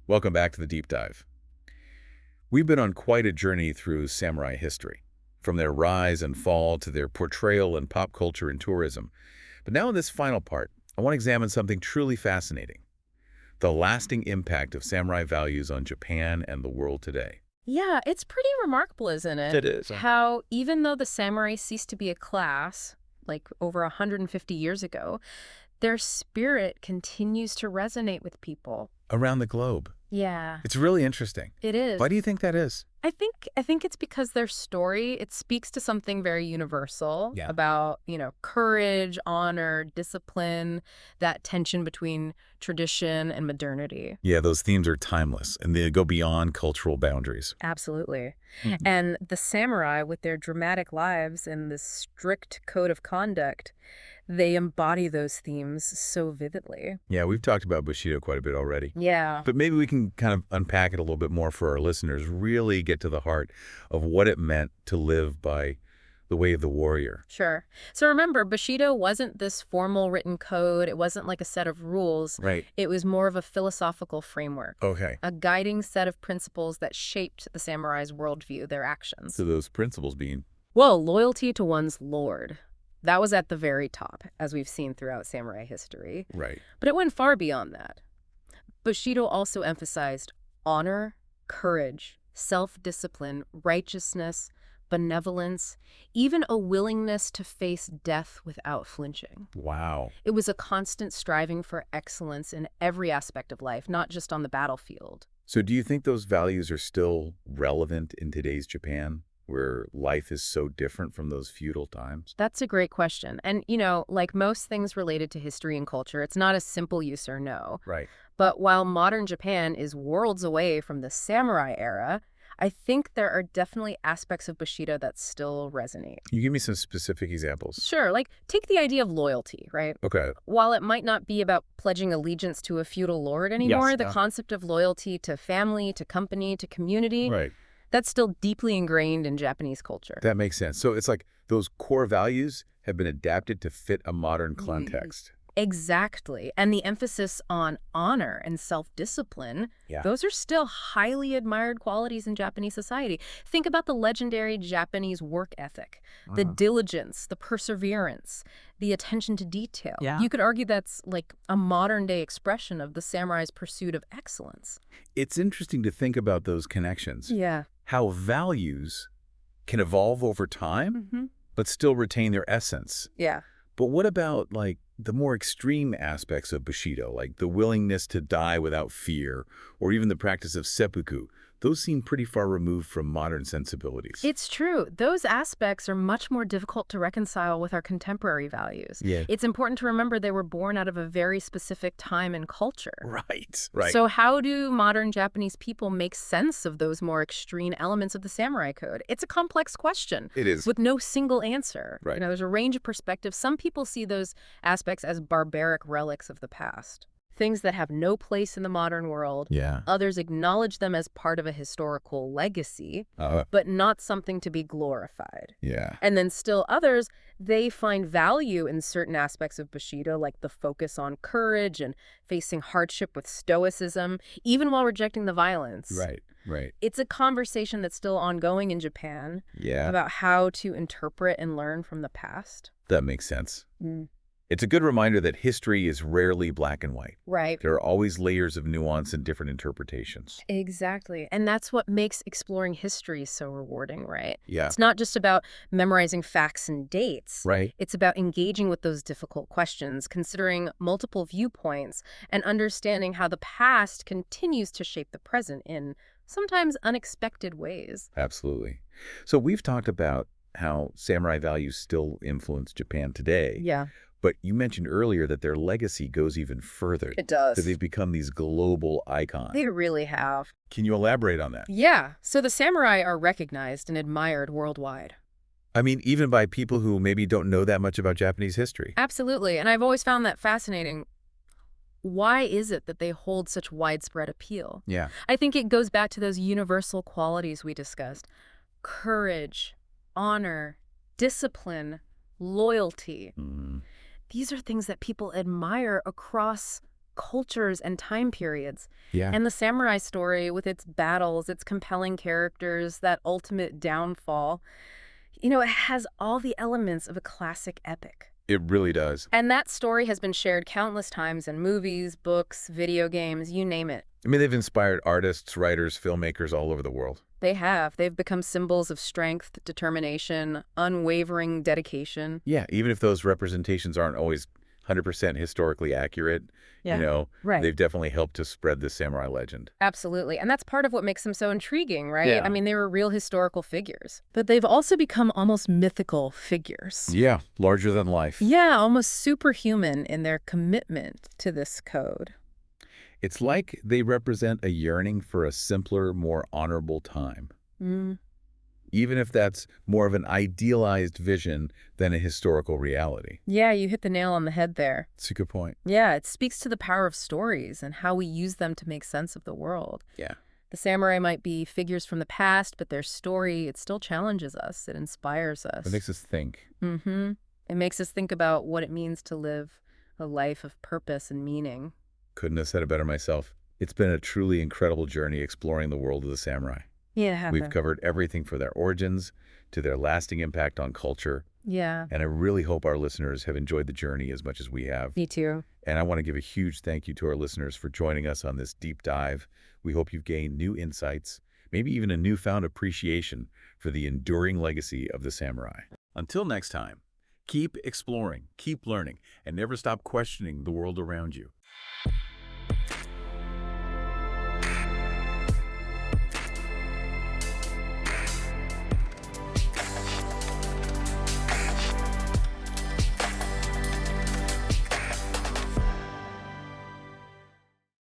Welcome back to the deep dive. We've been on quite a journey through samurai history, from their rise and fall to their portrayal in pop culture and tourism. But now in this final part, I want to examine something truly fascinating: the lasting impact of samurai values on Japan and the world today. Yeah, it's pretty remarkable, isn't it? It is. How even though the samurai ceased to be a class, like over 150 years ago, their spirit continues to resonate with people. Around the globe. Yeah, It's really interesting. it is. Why do you think that is? I think it's because their story, it speaks to something very universal Yeah. about, courage, honor, discipline, that tension between tradition and modernity. Yeah, those themes are timeless, and they go beyond cultural boundaries. Absolutely. Mhm. And the samurai, with their dramatic lives and this strict code of conduct, they embody those themes so vividly. Yeah, we've talked about Bushido quite a bit already. Yeah. But maybe we can kind of unpack it a little bit more for our listeners, really get to the heart of what it meant to live by the way of the warrior. Sure. So remember, Bushido wasn't this formal written code. It wasn't like a set of rules. Right. It was more of a philosophical framework, Okay. a guiding set of principles that shaped the samurai's worldview, their actions. So those principles being, Well, loyalty to one's lord. That was at the very top, as we've seen throughout samurai history. right. But it went far beyond that. Bushido also emphasized honor, courage, self-discipline, righteousness, benevolence, even a willingness to face death without flinching. Wow. It was a constant striving for excellence in every aspect of life, not just on the battlefield. So do you think those values are still relevant in today's Japan, where life is so different from those feudal times? That's a great question. And, like most things related to history and culture, it's not a simple yes or no. Right. But while modern Japan is worlds away from the samurai era, I think there are definitely aspects of Bushido that still resonate. Can you give me some specific examples? Sure, like take the idea of loyalty, right? Okay. While it might not be about pledging allegiance to a feudal lord anymore, the yeah. concept of loyalty to family, to company, to community, Right. that's still deeply ingrained in Japanese culture. That makes sense. So it's like those core values have been adapted to fit a modern Mm. context. Exactly. And the emphasis on honor and self-discipline, Yeah. those are still highly admired qualities in Japanese society. Think about the legendary Japanese work ethic, the diligence, the perseverance, the attention to detail. Yeah. You could argue that's like a modern-day expression of the samurai's pursuit of excellence. It's interesting to think about those connections. Yeah. How values can evolve over time, but still retain their essence. Yeah. But what about, like, the more extreme aspects of Bushido, like the willingness to die without fear, or even the practice of seppuku? Those seem pretty far removed from modern sensibilities. It's true. Those aspects are much more difficult to reconcile with our contemporary values. Yeah. It's important to remember they were born out of a very specific time and culture. Right. Right. So how do modern Japanese people make sense of those more extreme elements of the samurai code? It's a complex question it is. with no single answer. Right. There's a range of perspectives. Some people see those aspects as barbaric relics of the past, things that have no place in the modern world. Yeah. Others acknowledge them as part of a historical legacy, Uh, but not something to be glorified. yeah. And then still others, they find value in certain aspects of Bushido, like the focus on courage and facing hardship with stoicism, even while rejecting the violence. Right. Right. It's a conversation that's still ongoing in Japan Yeah. about how to interpret and learn from the past. That makes sense. Mm. It's a good reminder that history is rarely black and white. Right. There are always layers of nuance and different interpretations. Exactly. And that's what makes exploring history so rewarding, right? Yeah. It's not just about memorizing facts and dates. Right. It's about engaging with those difficult questions, considering multiple viewpoints, and understanding how the past continues to shape the present in sometimes unexpected ways. Absolutely. So we've talked about how samurai values still influence Japan today. Yeah, But you mentioned earlier that their legacy goes even further. it does. That they've become these global icons. They really have. Can you elaborate on that? Yeah, so the samurai are recognized and admired worldwide. I mean, even by people who maybe don't know that much about Japanese history. Absolutely, and I've always found that fascinating. Why is it that they hold such widespread appeal? Yeah. I think it goes back to those universal qualities we discussed: courage, honor, discipline, loyalty. Mm. These are things that people admire across cultures and time periods. Yeah. And the samurai story, with its battles, its compelling characters, that ultimate downfall, it has all the elements of a classic epic. It really does. And that story has been shared countless times in movies, books, video games, you name it. I mean, they've inspired artists, writers, filmmakers all over the world. They have. They've become symbols of strength, determination, unwavering dedication. Yeah, even if those representations aren't always 100% historically accurate, Right. they've definitely helped to spread the samurai legend. Absolutely. And that's part of what makes them so intriguing, right? Yeah. I mean, they were real historical figures. But they've also become almost mythical figures. Yeah, larger than life. Yeah, almost superhuman in their commitment to this code. It's like they represent a yearning for a simpler, more honorable time. Mm. Even if that's more of an idealized vision than a historical reality. Yeah, you hit the nail on the head there. That's a good point. Yeah, it speaks to the power of stories and how we use them to make sense of the world. Yeah. The samurai might be figures from the past, but their story, it still challenges us. It inspires us. It makes us think. Mm-hmm. It makes us think about what it means to live a life of purpose and meaning. Couldn't have said it better myself. It's been a truly incredible journey exploring the world of the samurai. Yeah. We've covered everything from their origins to their lasting impact on culture. Yeah. And I really hope our listeners have enjoyed the journey as much as we have. Me too. And I want to give a huge thank you to our listeners for joining us on this deep dive. We hope you've gained new insights, maybe even a newfound appreciation for the enduring legacy of the samurai. Until next time, keep exploring, keep learning, and never stop questioning the world around you.